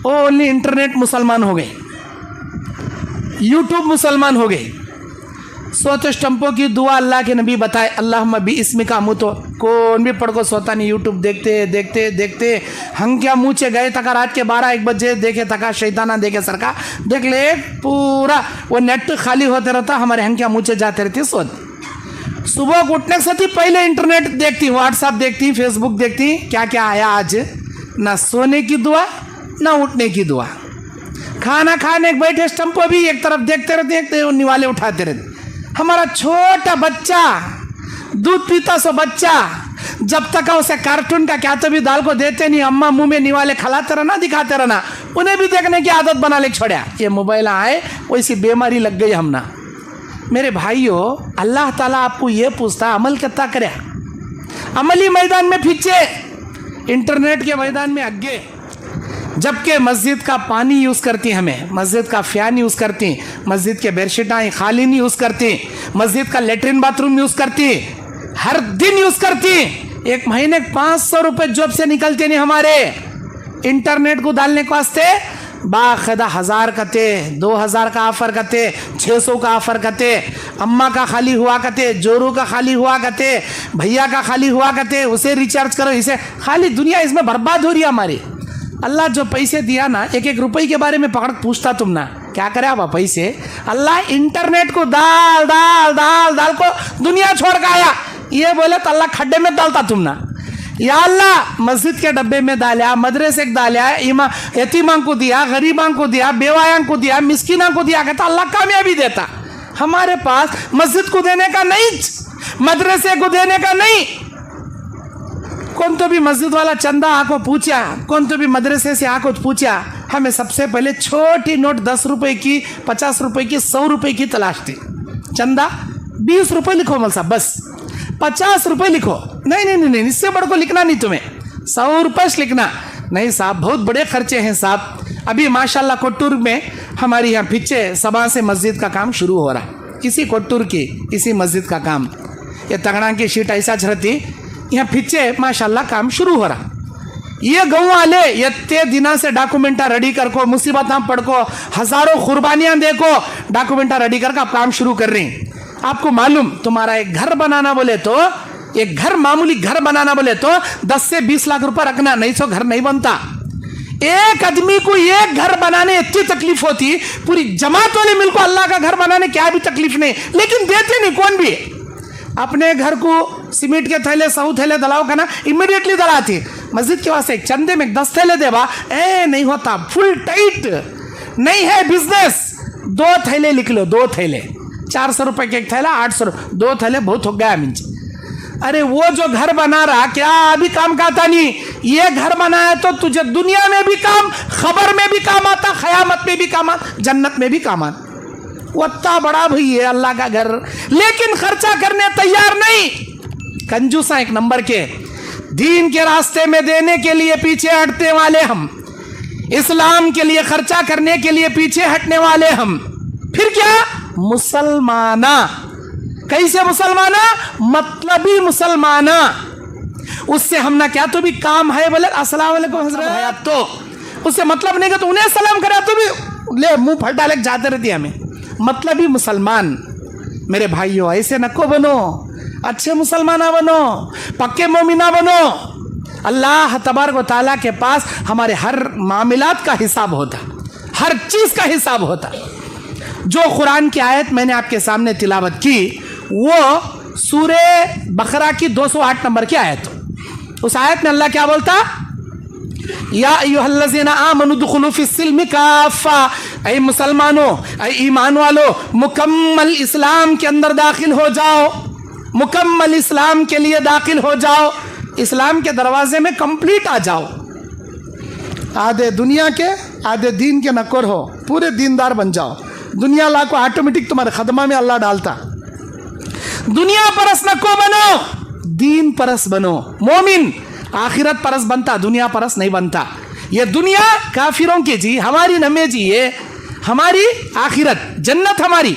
वो only internet मुसलमान हो गए, यूट्यूब मुसलमान हो गए। सोते स्टंपों की दुआ अल्लाह के नबी बताए, अल्लाहुम्मा बि इस्मिका मुतो, कौन भी पढ़ को सोता नहीं। यूट्यूब देखते देखते देखते हम क्या मुँचे गए तका रात के 12-1 बजे देखे तका शैताना देखे सरका देख ले, पूरा वो नेट खाली होते रहता, हमारे हम क्या मुँचे जाते रहते सोत। सुबह को उठने से पहले इंटरनेट देखती, व्हाट्सएप देखती, फेसबुक देखती, क्या क्या आया आज। ना सोने की दुआ ना उठने की दुआ। खाना खाने बैठे स्टंपो भी एक तरफ देखते रहते, एक निवाले उठाते रहते। हमारा छोटा बच्चा दूध पीता सो बच्चा, जब तक उसे कार्टून का क्या तो भी दाल को देते नहीं, अम्मा मुंह में निवाले खिलाते रहना, दिखाते रहना, उन्हें भी देखने की आदत बना ले छोड़ा। ये मोबाइल आए वैसी बीमारी लग गई हमना। मेरे भाइयों, अल्लाह ताला आपको ये पूछता अमल कितना करे। अमली मैदान में पीछे, इंटरनेट के मैदान में आगे। जबकि मस्जिद का पानी यूज़ करती, हमें मस्जिद का फ़ैन यूज़ करती, मस्जिद के बेडशीटाएँ खाली नहीं यूज़ करती, मस्जिद का लेटरिन बाथरूम यूज़ करती, हर दिन यूज़ करती। एक महीने 500 रुपये जॉब से निकलते नहीं हमारे इंटरनेट को डालने के वास्ते। बाखदा 1000 कते, 2000 का ऑफर कते, 600 का ऑफर कते, अम्मा का खाली हुआ कते, जोरू का खाली हुआ कते, भैया का खाली हुआ कते, उसे रिचार्ज करो, इसे खाली। दुनिया इसमें बर्बाद हो रही है हमारी। अल्लाह जो पैसे दिया ना, 1-1 रुपये के बारे में पकड़ पूछता तुम ना क्या करे आप पैसे। अल्लाह इंटरनेट को दाल दाल दाल दाल को दुनिया छोड़ के आया, ये बोले तो अल्लाह खड्डे में डालता तुम ना। या अल्लाह मस्जिद के डब्बे में डाला, मदरसे को डाला, यतीमां को दिया, गरीबां को दिया, बेवायां को दिया, मिस्किना को दिया, कहता अल्लाह कामयाबी देता। हमारे पास मस्जिद को देने का नहीं, मदरसे को देने का नहीं। कौन तो भी मस्जिद वाला चंदा आको पूछा, कौन तो भी मदरसे से आको पूछा, हमें सबसे पहले छोटी नोट 10 रुपए की, 50 रुपए की, 100 रुपए की तलाश थी। चंदा 20 रुपए लिखो मौलवी साहब, बस 50 रुपए लिखो। नहीं नहीं नहीं, इससे बढ़ को लिखना नहीं, तुम्हें 100 रुपये लिखना नहीं साहब, बहुत बड़े खर्चे हैं साहब। अभी माशाल्लाह कोट्टूर में हमारे यहाँ पीछे सभा से मस्जिद का काम शुरू हो रहा है, इसी कोट्टूर की इसी मस्जिद का काम। ये तगड़ा की शीट ऐसा रहती, यहाँ पीछे माशाल्लाह काम शुरू हो रहा। ये गाँव वाले ये दिना से डॉक्यूमेंटा रेडी कर को, मुसीबत पढ़ को, हजारों कुर्बानियां देखो, डॉक्यूमेंटा रेडी कर आप काम शुरू कर रही। आपको मालूम, तुम्हारा एक घर बनाना बोले तो, एक घर मामूली घर बनाना बोले तो 10 से 20 लाख रुपए रखना, नहीं तो घर नहीं बनता। एक आदमी को एक घर बनाने इतनी तकलीफ होती, पूरी जमात वाले मिल को अल्लाह का घर बनाने क्या भी तकलीफ नहीं, लेकिन देते नहीं कौन भी। अपने घर को सीमेंट के थैले 100 थैले दलाओ का ना, इमीडिएटली दलाती। मस्जिद के वास्ते एक चंदे में 10 थैले देवा, नहीं होता, फुल टाइट नहीं है बिजनेस। 2 थैले लिख लो, 2 थैले, 400 रुपए के एक थैला, 800, 2 थैले बहुत हो गया मिंच। अरे वो जो घर बना रहा क्या अभी काम का आता नहीं, ये घर बनाया तो तुझे दुनिया में भी काम, खबर में भी काम आता, क़यामत में भी काम आता, जन्नत में भी काम आता। वो इतना बड़ा भाई है अल्लाह का घर, लेकिन खर्चा करने तैयार नहीं। कंजूसा एक नंबर के, दीन के रास्ते में देने के लिए पीछे हटने वाले हम, इस्लाम के लिए खर्चा करने के लिए पीछे हटने वाले हम। फिर क्या मुसलमाना, कैसे मुसलमाना, मतलबी मुसलमाना। उससे हमना क्या तो भी काम है बोले अस्सलाम वालेकुम हजरत, तो उससे मतलब नहीं कि तो उन्हें सलाम करा तो भी ले मुंह फट डाले जाते रहती हमें। मतलबी मुसलमान। मेरे भाइयों, ऐसे नको बनो, अच्छे मुसलमाना बनो, पक्के मोमिना बनो। अल्लाह तबारक व तआला के पास हमारे हर मामलात का हिसाब होता, हर चीज़ का हिसाब होता। जो कुरान की आयत मैंने आपके सामने तिलावत की, वो सूरे बकरा की 208 नंबर की आयत। उस आयत में अल्लाह क्या बोलता, या अय्युहल्लज़ीना आमनु दुखुलू फिस्सिल्मि काफ़ा, ऐ मुसलमानों, ऐ ईमान वालों, मुकम्मल इस्लाम के अंदर दाखिल हो जाओ, मुकम्मल इस्लाम के लिए दाखिल हो जाओ, इस्लाम के दरवाजे में कंप्लीट आ जाओ। आधे दुनिया के आधे दीन के नकोर हो, पूरे दीनदार बन जाओ। दुनिया ला को ऑटोमेटिक तुम्हारे खदमा में अल्लाह डालता। दुनिया परस नको बनो, दीन परस बनो। मोमिन आखिरत परस बनता, दुनिया परस नहीं बनता। ये दुनिया काफिरों की जी, हमारी नमे जी, ये हमारी आखिरत जन्नत हमारी।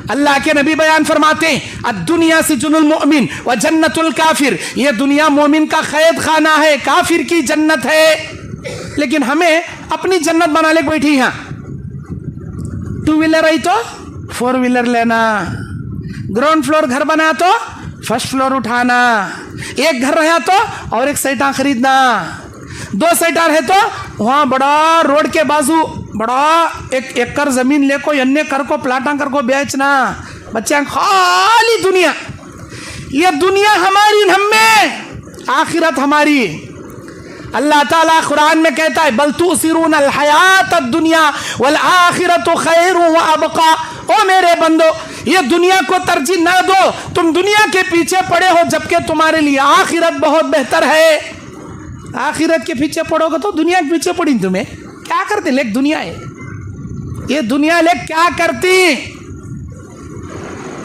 अल्लाह के नबी बयान फरमाते हैं, अद्दुनिया सिजनुल मोमिन व जन्नतुल काफिर। ये दुनिया मोमिन का कैद खाना है, काफिर की जन्नत है। लेकिन हमें अपनी जन्नत बना ले बैठी यहाँ। 2 व्हीलर आई तो 4 व्हीलर लेना, ग्राउंड फ्लोर घर बना तो फर्स्ट फ्लोर उठाना, एक घर रहा तो और एक साइटा खरीदना, 2 साइटार है तो वहाँ बड़ा रोड के बाजू बड़ा 1 एकड़ जमीन लेको अन्य कर को प्लाटा कर को बेचना। बच्चा खाली दुनिया, ये दुनिया हमारी हमें, आखिरत हमारी। अल्लाह ताला कुरान में कहता है बल तुसिरून अल हयात दुनिया वल आखिरतु खैरुन व अबका। ओ मेरे बंदो, ये दुनिया को तरजीह ना दो, तुम दुनिया के पीछे पड़े हो जबकि तुम्हारे लिए आखिरत बहुत बेहतर है। आखिरत के पीछे पड़ोगे तो दुनिया के पीछे पड़ी तुम्हें क्या करते? लेक दुनिया है, ये दुनिया लेक क्या करती?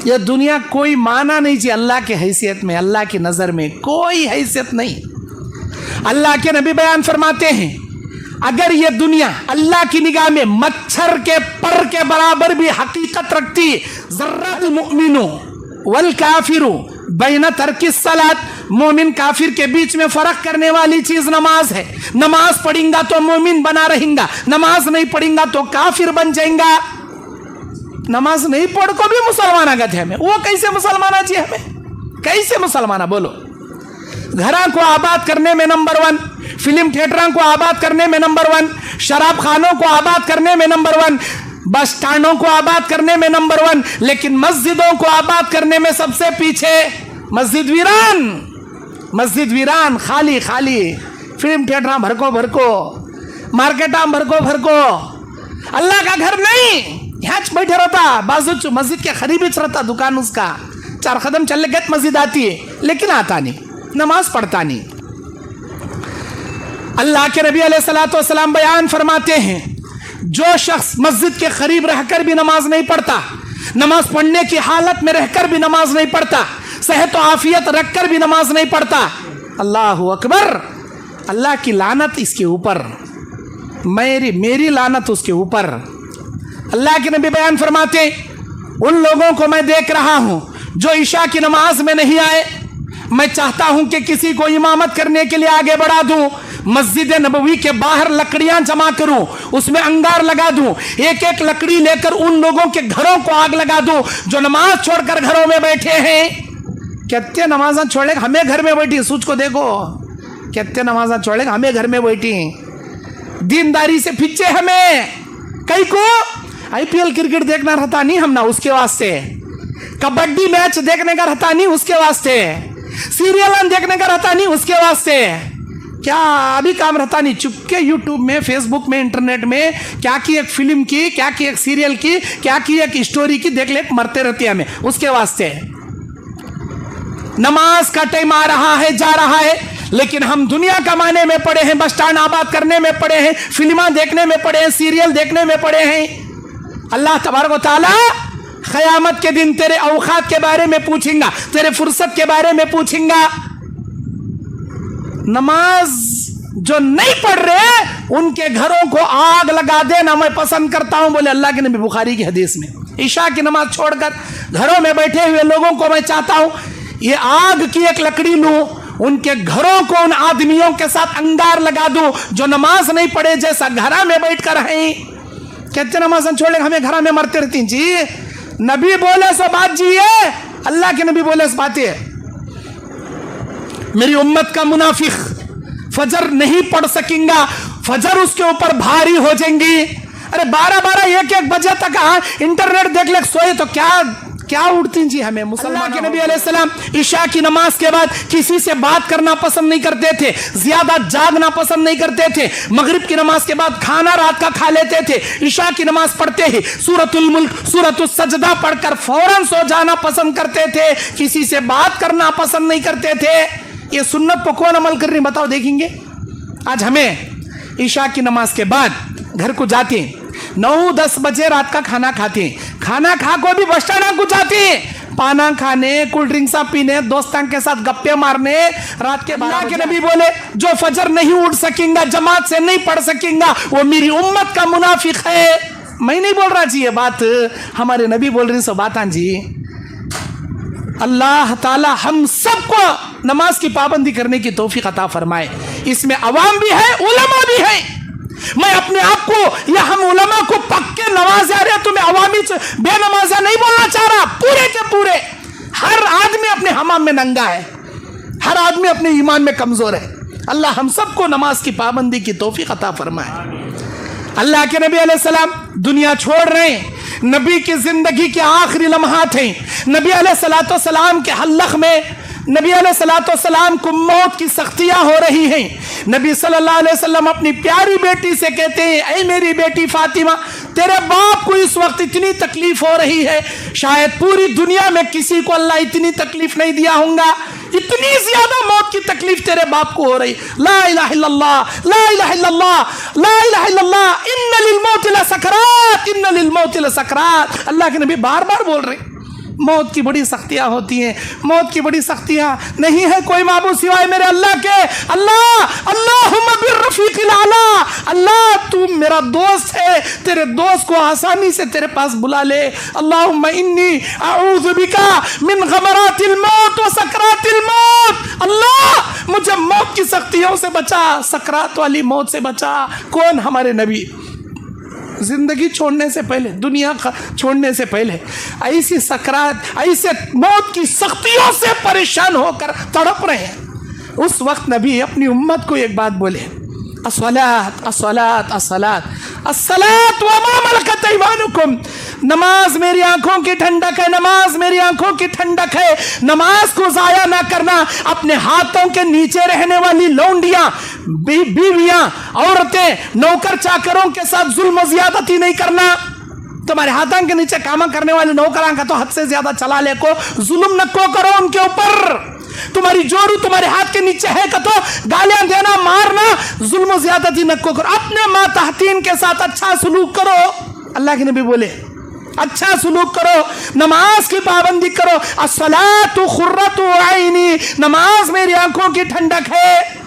ये दुनिया कोई माना नहीं चाहिए अल्लाह की हैसियत में, अल्लाह की नज़र में कोई हैसियत नहीं। अल्लाह के नबी बयान फरमाते हैं अगर ये दुनिया अल्लाह की निगाह में मच्छर के पर के बराबर भी हकीकत रखती, ज़र्रतुल मुमिनु वल काफिरु बैन तर्किस सलात, मोमिन काफिर के बीच में फर्क करने वाली चीज नमाज है। नमाज पढ़ेगा तो मोमिन बना रहेगा, नमाज नहीं पढ़ेगा तो काफिर बन जाएगा। नमाज नहीं पढ़ को भी मुसलमान आगत है हमें, वो कैसे मुसलमान चाहिए हमें? कैसे मुसलमान बोलो? घरों को आबाद करने में नंबर 1, फिल्म थिएटरों को आबाद करने में नंबर 1, शराब खानों को आबाद करने में नंबर 1, बस स्टैंडों को आबाद करने में नंबर 1, लेकिन मस्जिदों को आबाद करने में सबसे पीछे। मस्जिद वीरान, मस्जिद वीरान, खाली खाली, फिल्म थिएटर भरको भरको, मार्केटा भरको भरको, अल्लाह का घर नहीं। यहाँ बैठे रहता बाजू मस्जिद के करीब रहता दुकान, उसका 4 कदम चलने गए मस्जिद आती है, लेकिन आता नहीं, नमाज पढ़ता नहीं। अल्लाह के नबी अलैहिस्सलातु वस्सलाम बयान फरमाते हैं जो शख्स मस्जिद के करीब रहकर भी नमाज नहीं पढ़ता, नमाज पढ़ने की हालत में रहकर भी नमाज नहीं पढ़ता, सेहत और आफियत रखकर भी नमाज नहीं पढ़ता, अल्लाहु अकबर, अल्लाह की लानत इसके ऊपर, मेरी लानत उसके ऊपर। अल्लाह के नबी बयान फरमाते उन लोगों को मैं देख रहा हूं जो ईशा की नमाज में नहीं आए, मैं चाहता हूं कि किसी को इमामत करने के लिए आगे बढ़ा दूं, मस्जिद नबवी के बाहर लकड़ियां जमा करूं, उसमें अंगार लगा दूं, एक एक लकड़ी लेकर उन लोगों के घरों को आग लगा दूं जो नमाज छोड़कर घरों में बैठे हैं। कितने नमाज़ छोड़े हमें घर में बैठी, सोच को देखो, कितने नमाज़ छोड़े हमें घर में बैठी, दीनदारी से पीछे हमें। कई को IPL क्रिकेट देखना रहता नहीं हम ना, उसके वास्ते कबड्डी मैच देखने का रहता नहीं, उसके वास्ते सीरियल देखने का रहता नहीं, उसके वास्ते क्या अभी काम रहता नहीं, चुपके यूट्यूब में, फेसबुक में, इंटरनेट में क्या की एक फिल्म की, क्या की एक सीरियल की, क्या की एक स्टोरी की देख ले मरते रहते हमें, उसके वास्ते। नमाज का टाइम आ रहा है, जा रहा है, लेकिन हम दुनिया कमाने में पड़े हैं, बस स्टैंड आबाद करने में पड़े हैं, फिल्मा देखने में पड़े हैं, सीरियल देखने में पड़े हैं। अल्लाह तबारक व तआला क़यामत के दिन तेरे औकात के बारे में पूछेगा, तेरे फुर्सत के बारे में पूछेगा। नमाज जो नहीं पढ़ रहे उनके घरों को आग लगा देना मैं पसंद करता हूं, बोले अल्लाह के नबी बुखारी की हदीस में। ईशा की नमाज छोड़कर घरों में बैठे हुए लोगों को मैं चाहता हूं ये आग की एक लकड़ी लूं, उनके घरों को उन आदमियों के साथ अंगार लगा दूं जो नमाज नहीं पढ़े, जैसा घरा में बैठ कर रहे। कहते नमाज छोड़े हमें घरा में मरते रहती जी, नबी बोले सो बात जी है, अल्लाह के नबी बोले सो बात है। मेरी उम्मत का मुनाफिक फजर नहीं पढ़ सकेगा, फजर उसके ऊपर भारी हो जाएंगी। अरे 12-12 1-1 बजे तक इंटरनेट देख ले सोए तो क्या उड़ती जी हमें। मुसलमान के नबी अलैहिस्सलाम ईशा की नमाज के बाद किसी से बात करना पसंद नहीं करते थे, ज्यादा जागना पसंद नहीं करते थे, मगरिब की नमाज के बाद खाना रात का खा लेते थे, ईशा की नमाज पढ़ते ही सूरतुल मुल्क, सूरतुल सजदा पढ़कर फौरन सो जाना पसंद करते थे, किसी से बात करना पसंद नहीं करते थे। ये सुन्नत पर कौन अमल कर रही बताओ, देखेंगे। आज हमें ईशा की नमाज के बाद घर को जाते 9-10 बजे रात का खाना खाते, खाना खा को भी बस स्टैंड को जाते, पाना खाने, कोल्ड ड्रिंक्स पीने, दोस्तों के साथ गप्पे मारने रात के 12 के नबी बोले जो फजर नहीं उठ सकेगा, जमात से नहीं पढ़ सकेगा, वो मेरी उम्मत का मुनाफिक है। मैं नहीं बोल रहा जी, ये बात हमारे नबी बोल रही सो बात जी। अल्लाह ताला हम सबको नमाज की पाबंदी करने की तौफीक अता फरमाए। इसमें अवाम भी है, उलमा भी है। मैं अपने आप को या हम उलमा को पक्के नमाज़ आ रहे, तुम्हें अवामी बेनमाज़ा नहीं बोलना चाह रहा। पूरे के पूरे हर आदमी अपने हमाम में नंगा है, हर आदमी अपने ईमान में कमजोर है। अल्लाह हम सबको नमाज की पाबंदी की तौफीक अता फरमाए। अल्लाह के नबी अलैहिस्सलाम दुनिया छोड़ रहे हैं, नबी की जिंदगी के आखिरी लम्हात हैं। नबी अलैहिस्सलाम के हल्लक में नबी अलैहिस्सलाम को मौत की सख्तियां हो रही हैं। नबी सल्लल्लाहु अलैहि वसल्लम अपनी प्यारी बेटी से कहते हैं, ऐ मेरी बेटी फातिमा, तेरे बाप को इस वक्त इतनी तकलीफ हो रही है, शायद पूरी दुनिया में किसी को अल्लाह इतनी तकलीफ नहीं दिया होगा, इतनी ज्यादा मौत की तकलीफ तेरे बाप को हो रही। ला इलाहा इल्लल्लाह, ला इलाहा इल्लल्लाह, ला इलाहा इल्लल्लाह, इन्ना लिल मौति लसकरात, इन्ना लिल मौति लसकरात। अल्लाह के नबी बार बार बोल रहे, मौत की बड़ी सख्तियां होती हैं, मौत की बड़ी सख्तियां। नहीं है कोई माबूद सिवाय मेरे अल्लाह के। अल्लाह अल्लाहुम्मा बिर्रफीकिल आला, अल्लाह तू मेरा दोस्त है, तेरे दोस्त को आसानी से तेरे पास बुला ले। अल्लाहुम्मा इन्नी अऊज़ु बिका मिन गमरातिल मौत व सकरातिल मौत, अल्लाह मुझे मौत की सख्तियों से बचा, सकरात वाली मौत से बचा। कौन? हमारे नबी जिंदगी छोड़ने से पहले, दुनिया छोड़ने से पहले ऐसी सकरात, ऐसे मौत की सख्तियों से परेशान होकर तड़प रहे हैं। उस वक्त नबी अपनी उम्मत को एक बात बोले, अस्सलात अस्सलात अस्सलात अस्सलात व मा मलकत ऐमानुकुम, नमाज मेरी आंखों की ठंडक है, नमाज मेरी आंखों की ठंडक है। नमाज को जाया ना करना, अपने हाथों के नीचे रहने वाली लौंडियां, बीवियां, औरतें, नौकर चाकरों के साथ जुल्म ज्यादती नहीं करना। तुम्हारे हाथों के नीचे काम करने वाले नौकरां का तो हद से ज्यादा चला ले को, जुल्म न को करो उनके ऊपर। तुम्हारी जोरू तुम्हारे हाथ के नीचे है का तो गालियां देना, मारना, जुल्म ज्यादती न को करो। अपने मातहतीन के साथ अच्छा सलूक करो। अल्लाह के नबी बोले अच्छा सलूक करो, नमाज की पाबंदी करो। अस्सलातु खुर्रतु ऐनी, नमाज मेरी आंखों की ठंडक है।